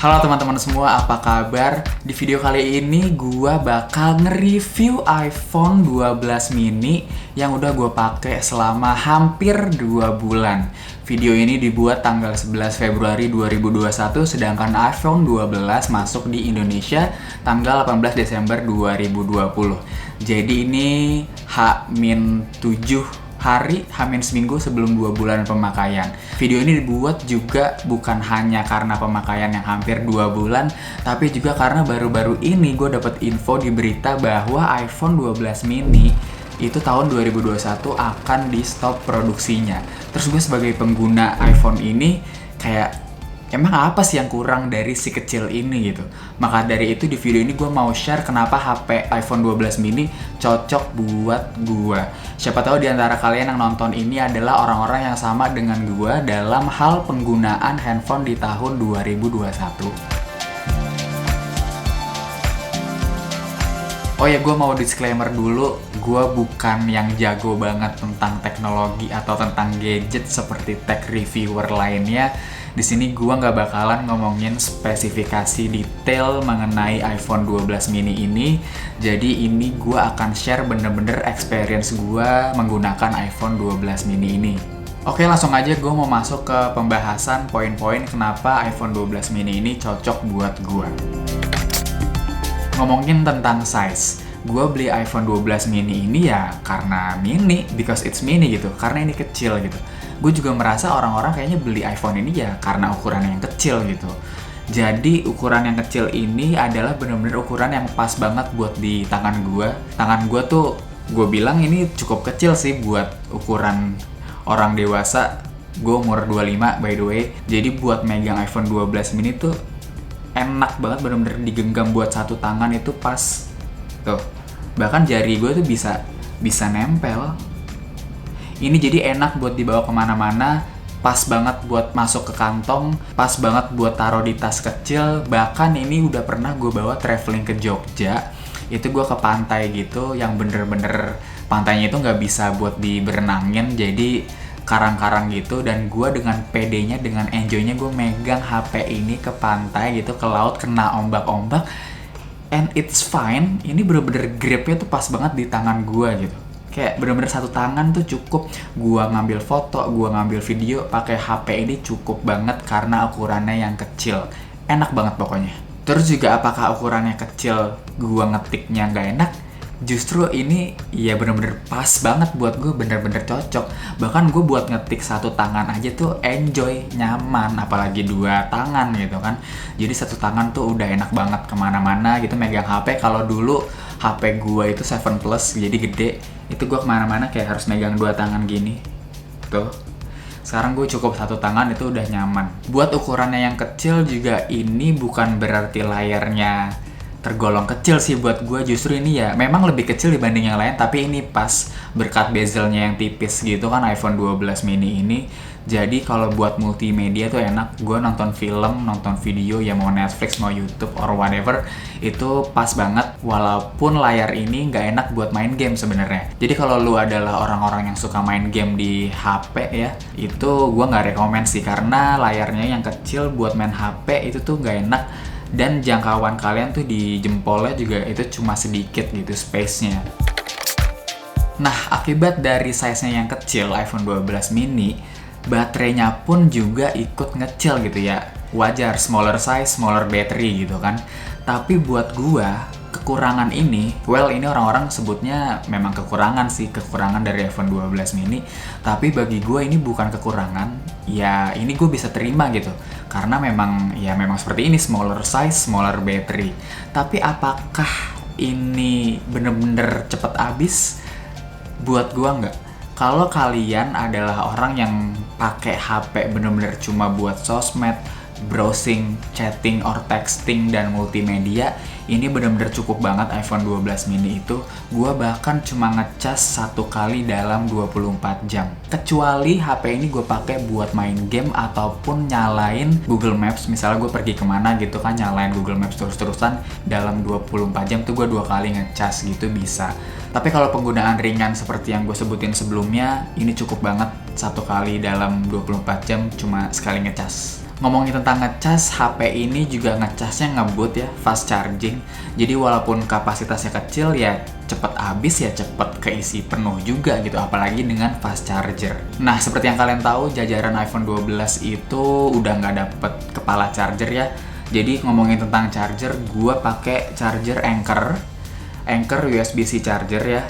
Halo teman-teman semua, apa kabar? Di video kali ini gua bakal nge-review iPhone 12 mini yang udah gua pakai selama hampir 2 bulan. Video ini dibuat tanggal 11 Februari 2021, sedangkan iPhone 12 masuk di Indonesia tanggal 18 Desember 2020. Jadi ini H-7 hari, hamin seminggu sebelum 2 bulan pemakaian. Video ini dibuat juga bukan hanya karena pemakaian yang hampir 2 bulan, tapi juga karena baru-baru ini gue dapet info di berita bahwa iPhone 12 mini itu tahun 2021 akan di stop produksinya. Terus gue sebagai pengguna iPhone ini kayak, emang apa sih yang kurang dari si kecil ini gitu. Maka dari itu di video ini gue mau share kenapa HP iPhone 12 mini cocok buat gue. Siapa tahu di antara kalian yang nonton ini adalah orang-orang yang sama dengan gue dalam hal penggunaan handphone di tahun 2021. Oh ya, gue mau disclaimer dulu, gue bukan yang jago banget tentang teknologi atau tentang gadget seperti tech reviewer lainnya. Di sini gue nggak bakalan ngomongin spesifikasi detail mengenai iPhone 12 mini ini. Jadi ini gue akan share bener-bener experience gue menggunakan iPhone 12 mini ini. Oke, langsung aja gue mau masuk ke pembahasan poin-poin kenapa iPhone 12 mini ini cocok buat gue. Ngomongin tentang size, gue beli iPhone 12 mini ini ya karena mini, because it's mini gitu, karena ini kecil gitu. Gue juga merasa orang-orang kayaknya beli iPhone ini ya karena ukuran yang kecil gitu. Jadi ukuran yang kecil ini adalah bener-bener ukuran yang pas banget buat di tangan gue. Tangan gue tuh, gue bilang ini cukup kecil sih buat ukuran orang dewasa. Gue umur 25 by the way. Jadi buat megang iPhone 12 mini tuh enak banget, bener-bener digenggam buat satu tangan itu pas. Tuh, bahkan jari gue tuh bisa nempel. Ini jadi enak buat dibawa kemana-mana, pas banget buat masuk ke kantong, pas banget buat taruh di tas kecil. Bahkan ini udah pernah gue bawa traveling ke Jogja. Itu gue ke pantai gitu, yang bener-bener pantainya itu nggak bisa buat diberenangin, jadi karang-karang gitu. Dan gue dengan pedenya, dengan enjoynya gue megang HP ini ke pantai gitu, ke laut, kena ombak-ombak. And it's fine, ini bener-bener gripnya tuh pas banget di tangan gue gitu. Kayak bener-bener satu tangan tuh cukup. Gua ngambil foto, gua ngambil video pakai HP ini cukup banget karena ukurannya yang kecil. Enak banget pokoknya. Terus juga apakah ukurannya kecil gua ngetiknya nggak enak? Justru ini ya bener-bener pas banget buat gue, bener-bener cocok. Bahkan gue buat ngetik satu tangan aja tuh enjoy, nyaman, apalagi dua tangan gitu kan. Jadi satu tangan tuh udah enak banget kemana-mana gitu megang HP. Kalau dulu HP gue itu 7 Plus, jadi gede. Itu gue kemana-mana kayak harus megang dua tangan gini. Tuh. Sekarang gue cukup satu tangan itu udah nyaman. Buat ukurannya yang kecil juga ini bukan berarti layarnya tergolong kecil sih buat gue. Justru ini ya memang lebih kecil dibanding yang lain, tapi ini pas berkat bezelnya yang tipis gitu kan iPhone 12 mini ini. Jadi kalau buat multimedia tuh enak. Gue nonton film, nonton video, ya mau Netflix, mau YouTube, or whatever, itu pas banget. Walaupun layar ini nggak enak buat main game sebenarnya. Jadi kalau lu adalah orang-orang yang suka main game di HP ya, itu gue nggak rekomen sih, karena layarnya yang kecil buat main HP itu tuh nggak enak. Dan jangkauan kalian tuh di jempolnya juga itu cuma sedikit gitu space-nya. Nah, akibat dari size-nya yang kecil iPhone 12 mini, baterainya pun juga ikut ngecil gitu ya. Wajar, smaller size, smaller battery gitu kan. Tapi buat gua, kekurangan ini, well ini orang-orang sebutnya memang kekurangan sih, kekurangan dari iPhone 12 mini. Tapi bagi gua ini bukan kekurangan, ya ini gue bisa terima gitu. Karena memang seperti ini, smaller size, smaller battery. Tapi apakah ini bener-bener cepet habis? Buat gua nggak. Kalau kalian adalah orang yang pakai HP bener-bener cuma buat sosmed, browsing, chatting, or texting, dan multimedia, ini bener-bener cukup banget iPhone 12 mini itu. Gua bahkan cuma ngecas 1 kali dalam 24 jam. Kecuali HP ini gue pakai buat main game ataupun nyalain Google Maps. Misalnya gue pergi kemana gitu kan, nyalain Google Maps terus-terusan dalam 24 jam tuh gue 2 kali ngecas gitu bisa. Tapi kalau penggunaan ringan seperti yang gue sebutin sebelumnya, ini cukup banget 1 kali dalam 24 jam cuma sekali ngecas. Ngomongin tentang ngecas, HP ini juga ngecasnya ngebut ya, fast charging. Jadi walaupun kapasitasnya kecil ya cepet habis ya cepet keisi penuh juga gitu, apalagi dengan fast charger. Nah, seperti yang kalian tahu, jajaran iPhone 12 itu udah nggak dapet kepala charger ya. Jadi ngomongin tentang charger, gua pakai charger Anker USB-C charger ya.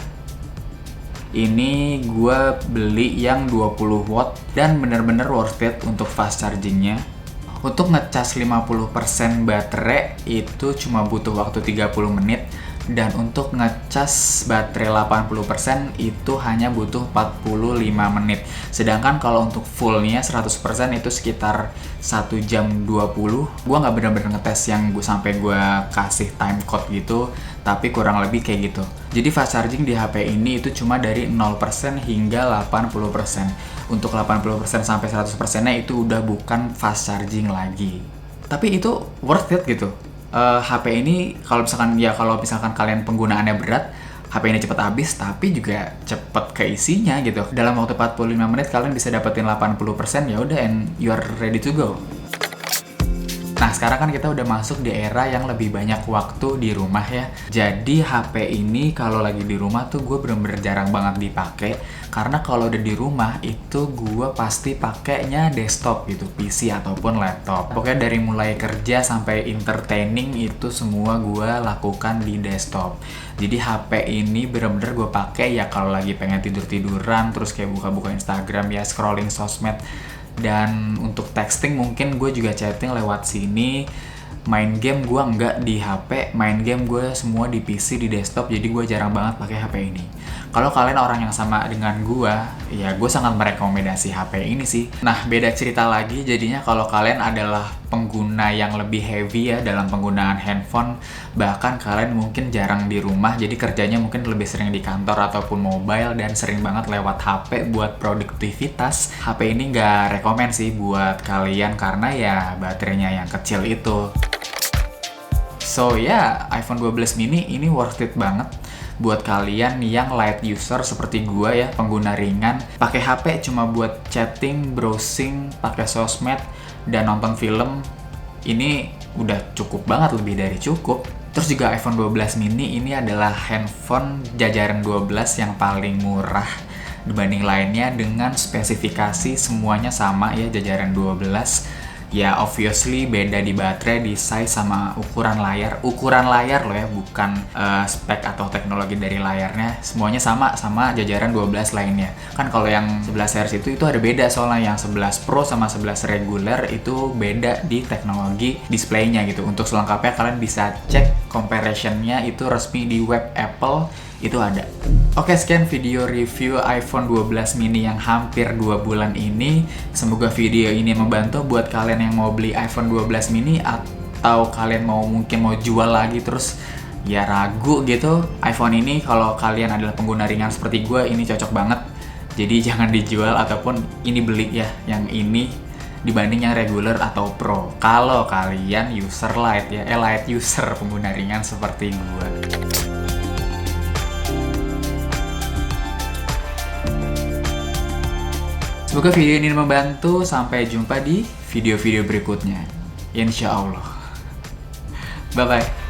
Ini gua beli yang 20 watt dan bener-bener worth it untuk fast chargingnya. Untuk ngecas 50% baterai itu cuma butuh waktu 30 menit, dan untuk ngecas baterai 80% itu hanya butuh 45 menit. Sedangkan kalau untuk fullnya 100% itu sekitar 1 jam 20. Gua nggak bener-bener ngetes yang sampai gua kasih time code gitu, tapi kurang lebih kayak gitu. Jadi fast charging di HP ini itu cuma dari 0% hingga 80%. Untuk 80% sampai 100%-nya itu udah bukan fast charging lagi. Tapi itu worth it gitu. HP ini kalau misalkan kalian penggunaannya berat, HP ini cepet habis tapi juga cepet keisinya gitu. Dalam waktu 45 menit kalian bisa dapetin 80%, ya udah, and you are ready to go. Nah, sekarang kan kita udah masuk di era yang lebih banyak waktu di rumah ya. Jadi HP ini kalau lagi di rumah tuh gue bener-bener jarang banget dipakai, karena kalau udah di rumah itu gue pasti pakainya desktop gitu, PC ataupun laptop. Pokoknya dari mulai kerja sampai entertaining itu semua gue lakukan di desktop. Jadi HP ini bener-bener gue pakai ya kalau lagi pengen tidur-tiduran, terus kayak buka-buka Instagram ya, scrolling sosmed. Dan untuk texting mungkin gue juga chatting lewat sini. Main game gue nggak di HP, main game gue semua di PC, di desktop. Jadi gue jarang banget pakai HP ini. Kalau kalian orang yang sama dengan gue, ya gue sangat merekomendasi HP ini sih. Nah, beda cerita lagi jadinya kalau kalian adalah pengguna yang lebih heavy ya dalam penggunaan handphone. Bahkan kalian mungkin jarang di rumah, jadi kerjanya mungkin lebih sering di kantor ataupun mobile dan sering banget lewat HP buat produktivitas. HP ini nggak rekomen sih buat kalian karena ya baterainya yang kecil itu. So ya, iPhone 12 mini ini worth it banget buat kalian yang light user seperti gua ya, pengguna ringan. Pakai HP cuma buat chatting, browsing, pakai sosmed, dan nonton film. Ini udah cukup banget, lebih dari cukup. Terus juga iPhone 12 mini ini adalah handphone jajaran 12 yang paling murah dibanding lainnya, dengan spesifikasi semuanya sama ya, jajaran 12. Ya obviously beda di baterai, di size, sama ukuran layar. Ukuran layar loh ya, bukan spek atau teknologi dari layarnya. Semuanya sama jajaran 12 lainnya. Kan kalau yang 11 Hz itu ada beda, soalnya yang 11 Pro sama 11 reguler itu beda di teknologi displaynya gitu. Untuk selengkapnya kalian bisa cek comparison-nya, itu resmi di web Apple, itu ada. Oke, sekian video review iPhone 12 mini yang hampir 2 bulan ini. Semoga video ini membantu buat kalian yang mau beli iPhone 12 mini, atau kalian mungkin mau jual lagi terus ya ragu gitu. iPhone ini kalau kalian adalah pengguna ringan seperti gue, ini cocok banget. Jadi jangan dijual, ataupun ini beli ya yang ini dibanding yang regular atau pro. Kalau kalian user light ya, light user, pengguna ringan seperti gue. Semoga video ini membantu. Sampai jumpa di video-video berikutnya, insya Allah. Bye-bye.